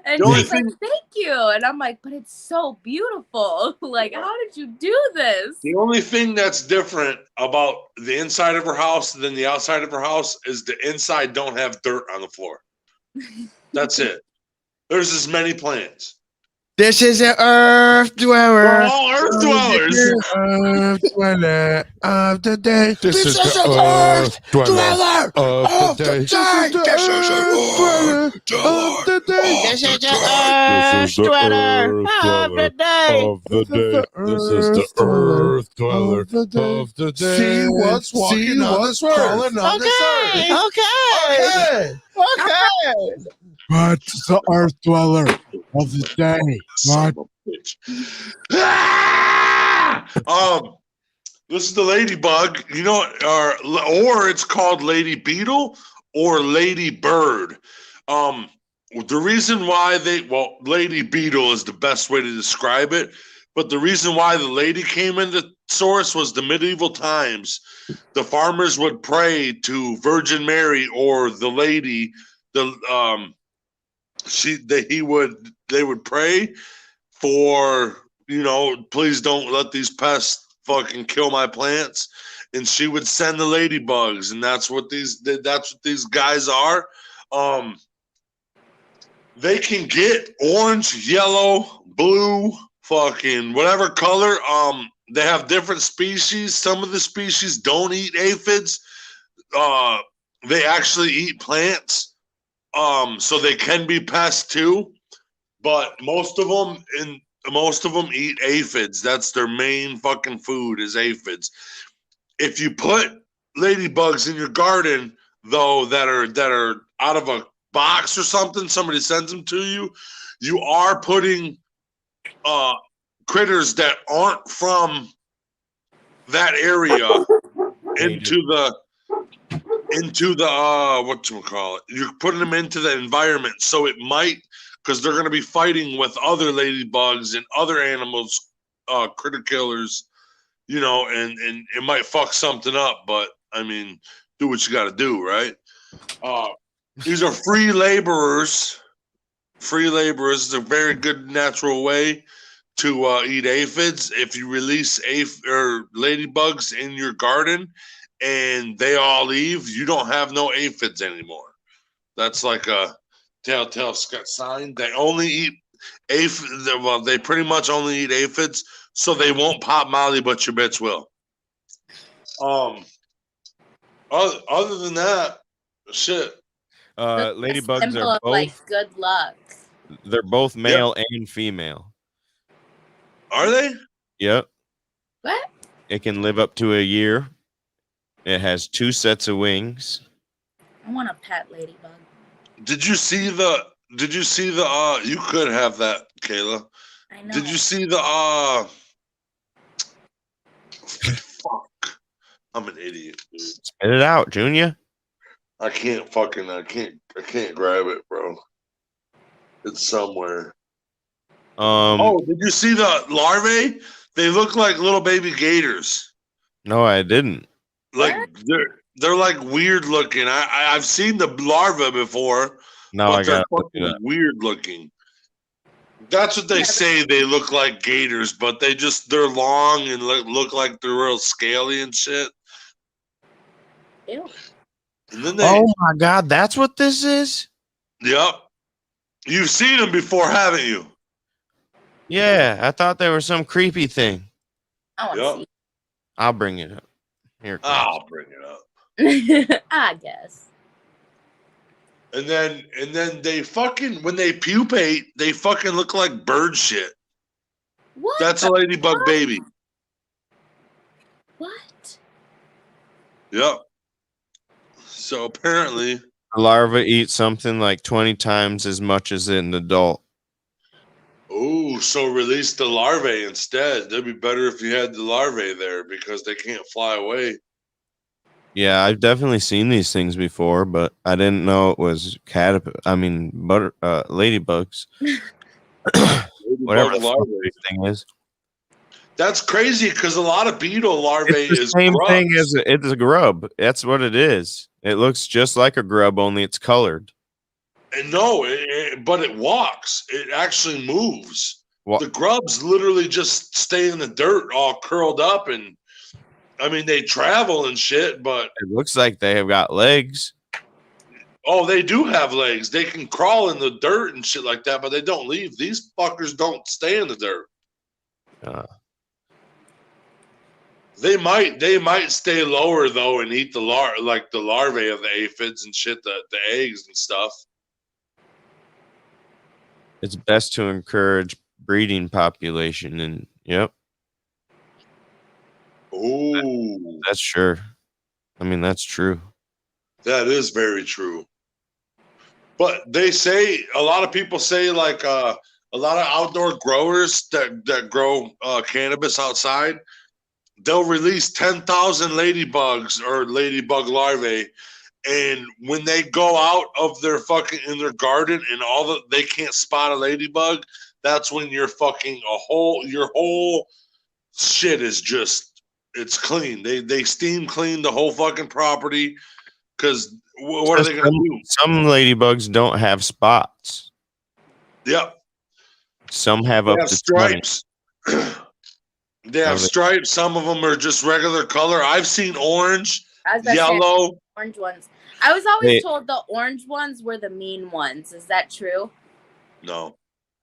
And she's like, thank you. And I'm like, but it's so beautiful. Like, how did you do this? The only thing that's different about the inside of her house than the outside of her house is the inside don't have dirt on the floor. That's it. There's as many plants. This is an Earth Dweller. We're all Earth Dwellers. Earth Dweller of the day. This is the Earth Dweller of the day. This is the Earth Dweller of the day. This is the Earth Dweller of the day. This is the Earth Dweller of the day. See what's walking on this earth. Okay. What's the Earth Dweller of the day? What? This is the ladybug, or it's called lady beetle or lady bird. The reason why lady beetle is the best way to describe it, but the reason why the lady came into source was the medieval times. The farmers would pray to Virgin Mary or the lady, they would pray for, please don't let these pests fucking kill my plants, and she would send the ladybugs, and that's what these guys are. They can get orange, yellow, blue, fucking whatever color. They have different species. Some of the species don't eat aphids. They actually eat plants. So they can be pests too, but most of them eat aphids. That's their main fucking food is aphids. If you put ladybugs in your garden, though, that are out of a box or something, somebody sends them to you, you are putting critters that aren't from that area into the whatchamacallit. You're putting them into the environment, so it might, because they're going to be fighting with other ladybugs and other animals, critter killers, and it might fuck something up, but I mean, do what you got to do, right? These are free laborers. Free laborers is a very good natural way to eat aphids. If you release or ladybugs in your garden and they all leave, you don't have no aphids anymore. That's like a telltale sign. They only eat aphids. Well, they pretty much only eat aphids, so they won't pop Molly, but your bitch will. Other than that, shit. Ladybugs are both like good luck. They're both male and female. Are they? Yep. What? It can live up to a year. It has 2 sets of wings. I want a pet ladybug. Did you see the you could have that, Kayla. I know. Did you see the fuck. I'm an idiot, dude. Spit it out, Junior. I can't grab it, bro. It's somewhere. Did you see the larvae? They look like little baby gators. No, I didn't. Like they're like weird looking. I've seen the larva before. No, I got weird looking. That's what they say. They look like gators, but they're long and look like they're real scaly and shit. Ew. And then oh my God, that's what this is? Yep. You've seen them before, haven't you? Yeah, I thought they were some creepy thing. I want to see. I'll bring it up. Here it comes. I'll bring it up. I guess. And then they fucking, when they pupate, they fucking look like bird shit. What? That's a ladybug baby. What? Yep. So apparently, a larva eats something like 20 times as much as an adult. Oh, so release the larvae instead. That'd be better if you had the larvae there because they can't fly away. Yeah, I've definitely seen these things before, but I didn't know it was ladybugs. Whatever the larvae thing is. That's crazy because a lot of beetle larvae it's the same thing as it's a grub. That's what it is. It looks just like a grub, only it's colored. And no, but it walks. It actually moves. The grubs literally just stay in the dirt, all curled up, and I mean they travel and shit. But it looks like they have got legs. Oh, they do have legs. They can crawl in the dirt and shit like that, but they don't leave. These fuckers don't stay in the dirt. They might stay lower though and eat the larvae of the aphids and shit, the eggs and stuff. It's best to encourage breeding population, and yep. Oh, that's sure. I mean, that's true. That is very true. But they say, a lot of people say, like a lot of outdoor growers that grow cannabis outside, they'll release 10,000 ladybugs or ladybug larvae, and when they go out of their in their garden and they can't spot a ladybug, that's when your whole shit is just, it's clean. They steam clean the whole fucking property because what are they gonna do? Some ladybugs don't have spots. Yep. Some have up to stripes. They have stripes. Some of them are just regular color. I've seen orange, yellow. Orange ones. I was always told the orange ones were the mean ones. Is that true? No.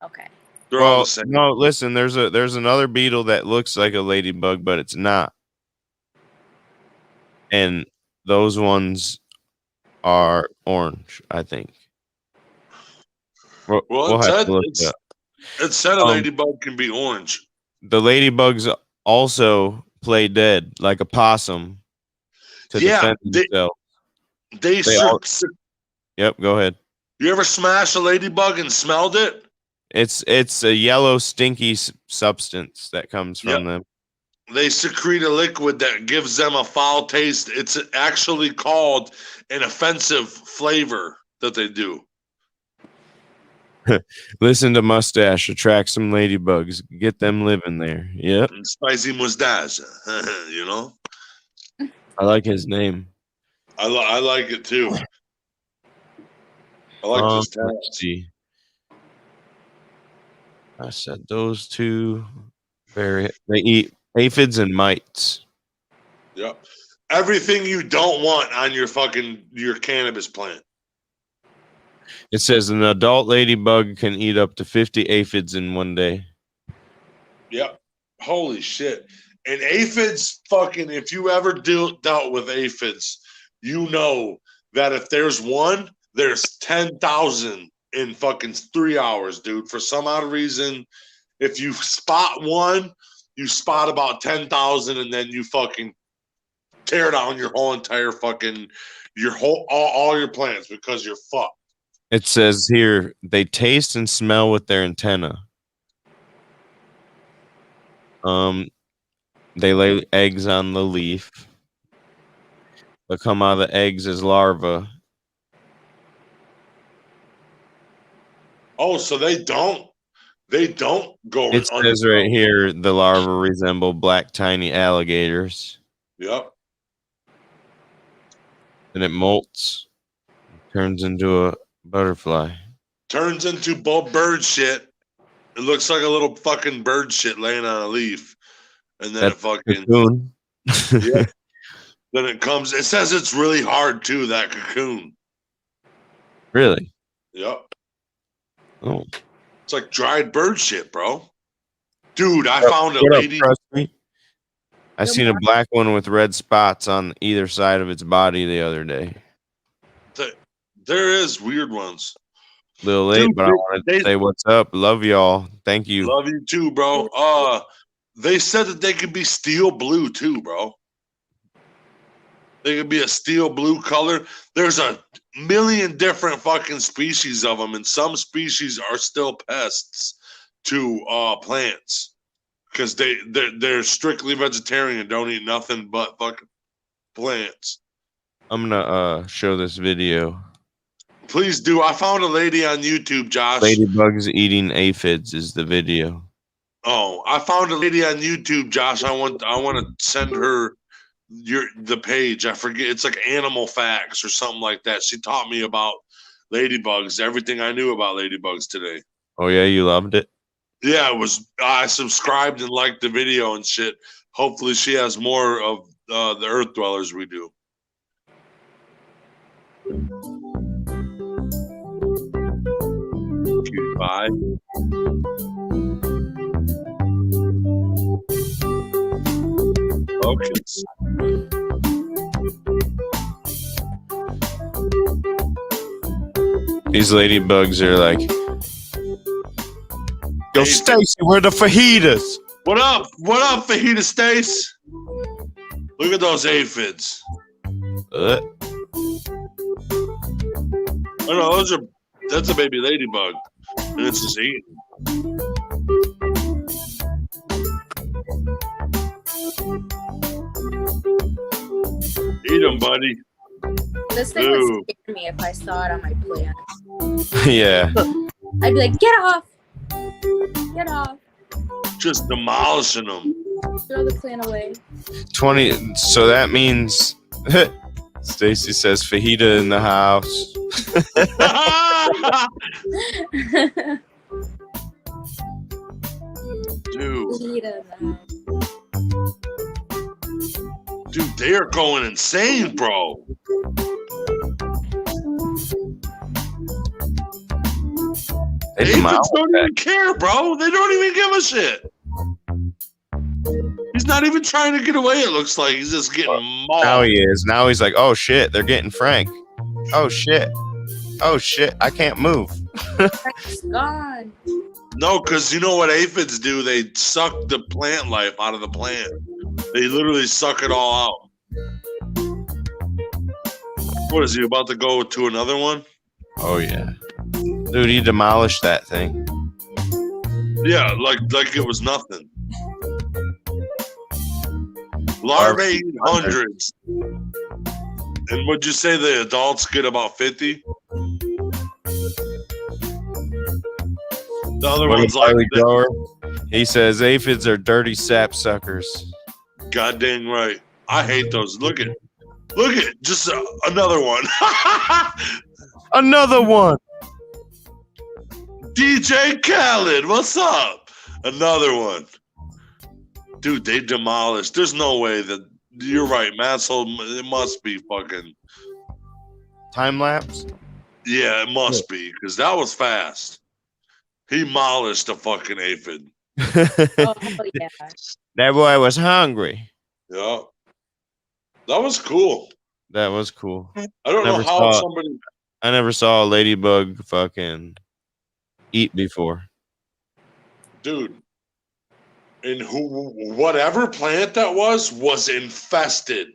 Okay. They're all the same. No, listen, there's another beetle that looks like a ladybug, but it's not. And those ones are orange, I think. It said a ladybug can be orange. The ladybugs also play dead like a possum to defend themselves. Yep, go ahead. You ever smash a ladybug and smelled it? It's a yellow stinky substance that comes from them. They secrete a liquid that gives them a foul taste. It's actually called an offensive flavor that they do. Listen to Mustache, attract some ladybugs, get them living there. Yep. Spicy Moustache, you know? I like his name. I like it too. I like this let's see. I said those two. They eat aphids and mites. Yep. Everything you don't want on your cannabis plant. It says an adult ladybug can eat up to 50 aphids in one day. Yep. Holy shit. And aphids, if you ever dealt with aphids, you know that if there's one, there's 10,000 in fucking 3 hours, dude. For some odd reason, if you spot one, you spot about 10,000, and then you fucking tear down your whole entire all your plants because you're fucked. It says here they taste and smell with their antenna. They lay eggs on the leaf. They come out of the eggs as larvae. Oh, so they don't go. It says right here the larvae resemble black tiny alligators. Yep. And it molts, turns into a butterfly. Turns into bird shit. It looks like a little fucking bird shit laying on a leaf. And then That's it fucking cocoon. Yeah. Then it comes. It says it's really hard too, that cocoon. Really? Yep. Oh. It's like dried bird shit, bro. Dude, I found a What up, lady. Krusty? I seen a black one with red spots on either side of its body the other day. There is weird ones. A little late, Dude, but I wanted to say what's up. Love y'all. Thank you. Love you too, bro. They said that they could be steel blue too, bro. They could be a steel blue color. There's a million different fucking species of them, and some species are still pests to plants because they're strictly vegetarian, don't eat nothing but fucking plants. I'm gonna show this video. Please do. I found a lady on YouTube, Josh. Ladybugs eating aphids is the video. Oh, I found a lady on YouTube, Josh. I want to send her the page. I forget. It's like Animal Facts or something like that. She taught me about ladybugs, everything I knew about ladybugs today. Oh yeah, you loved it? Yeah, I subscribed and liked the video and shit. Hopefully she has more of the earth dwellers we do. Bye. Focus. These ladybugs are like, yo, Stacy, where the fajitas? What up? What up, fajita Stace? Look at those aphids. Oh no, that's a baby ladybug. And it's just eating. Eat them, buddy. This thing would scare me if I saw it on my plant. Yeah. I'd be like, get off! Get off! Just demolishing them. Throw the plant away. 20. So that means Stacy says fajita in the house. Dude, they are going insane, bro. Aphids don't even care, bro. They don't even give a shit. He's not even trying to get away, it looks like. He's just getting mauled. Now he is. Now he's like, oh shit, they're getting Frank. Oh shit. Oh shit, I can't move. Frank's gone. No, because you know what aphids do? They suck the plant life out of the plant. They literally suck it all out. What is he about to go to another one? Oh yeah. Dude, he demolished that thing. Yeah, like it was nothing. Larvae eat hundreds. And would you say the adults get about 50? The other one's like grower. He says aphids are dirty sap suckers. God dang right. I hate those. Look at just another one. Another one. DJ Khaled, what's up? Another one. Dude, they demolished. There's no way that you're right, Masshole. It must be fucking time lapse. Yeah, it must be because that was fast. He demolished a fucking aphid. Oh yeah. That boy was hungry. Yeah, that was cool. That was cool. I don't know how somebody. I never saw a ladybug fucking eat before. Dude, and whatever plant that was infested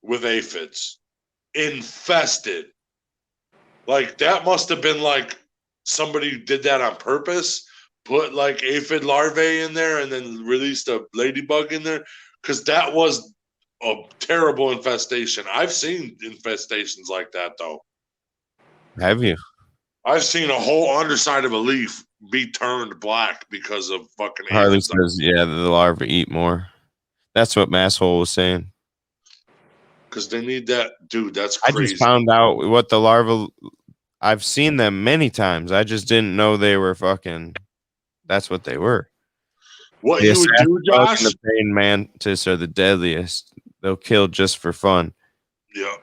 with aphids. Infested. Like that must have been like somebody did that on purpose, put like aphid larvae in there and then released a ladybug in there, because that was a terrible infestation. I've seen infestations like that though. Have you? I've seen a whole underside of a leaf be turned black because of fucking Harley aphids. says, yeah, the larvae eat more. That's what Masshole was saying. Because they need that. Dude, that's crazy. I just found out what the larva... I've seen them many times. I just didn't know they were fucking... That's what they were. What you would do, Josh? The praying mantis are the deadliest. They'll kill just for fun. Yeah.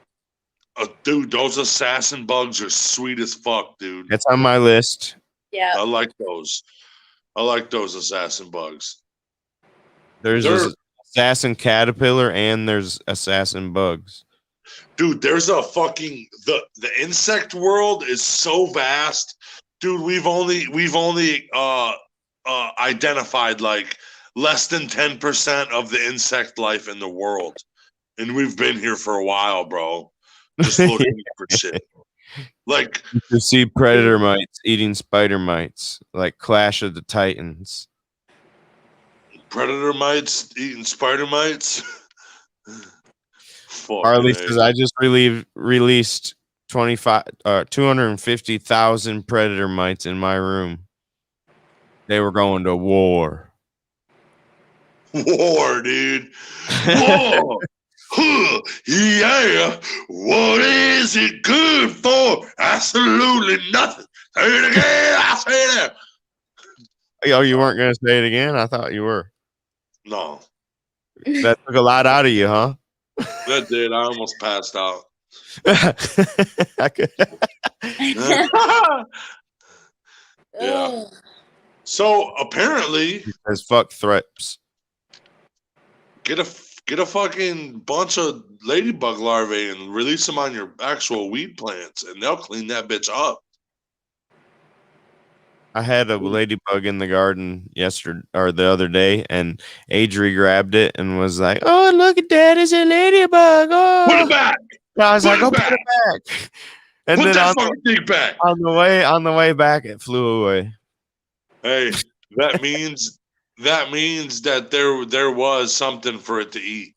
Dude, those assassin bugs are sweet as fuck, dude. It's on my list. Yeah. I like those. I like those assassin bugs. There's assassin caterpillar and there's assassin bugs. Dude, there's a fucking the insect world is so vast. Dude, we've only identified like less than 10% of the insect life in the world. And we've been here for a while, bro. Just looking for shit. Like you see predator mites eating spider mites, like Clash of the Titans. Predator mites eating spider mites. Harley says I just released 250,000 predator mites in my room. They were going to war. War, dude. War. Yeah. What is it good for? Absolutely nothing. Say it again. I say that. Oh, you weren't going to say it again? I thought you were. No. That took a lot out of you, huh? That did. I almost passed out. Yeah. So apparently, as fuck threats. Get a fucking bunch of ladybug larvae and release them on your actual weed plants, and they'll clean that bitch up. I had a ladybug in the garden yesterday or the other day, and Adri grabbed it and was like, "Oh, look at that! It's a ladybug! Oh, put it back!" I was like, "Oh, put it back!" And put then that fucking thing back. On the way back, it flew away. Hey, that means that there was something for it to eat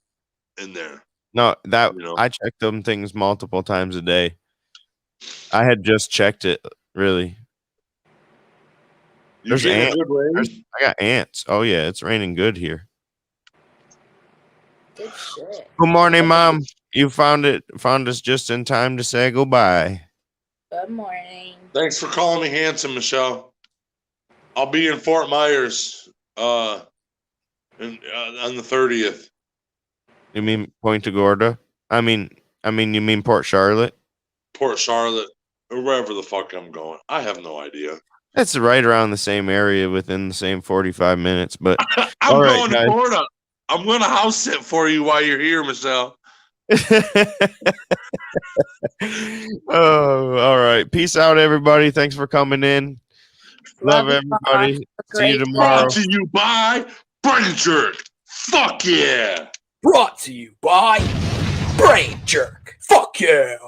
in there. No, I checked them things multiple times a day. I had just checked it, really. There's ants. I got ants. Oh yeah, it's raining good here. Good shit. Good morning, Mom. You found us just in time to say goodbye. Good morning. Thanks for calling me handsome, Michelle. I'll be in Fort Myers on the 30th. You mean Punta Gorda? I mean you mean Port Charlotte? Port Charlotte, or wherever the fuck I'm going. I have no idea. That's right around the same area within the same 45 minutes. But I'm going to Florida. I'm going to house sit for you while you're here, Michelle. Oh, all right. Peace out, everybody. Thanks for coming in. Love everybody. See you tomorrow. Brought to you by Brain Jerk. Fuck yeah. Brought to you by Brain Jerk. Fuck yeah.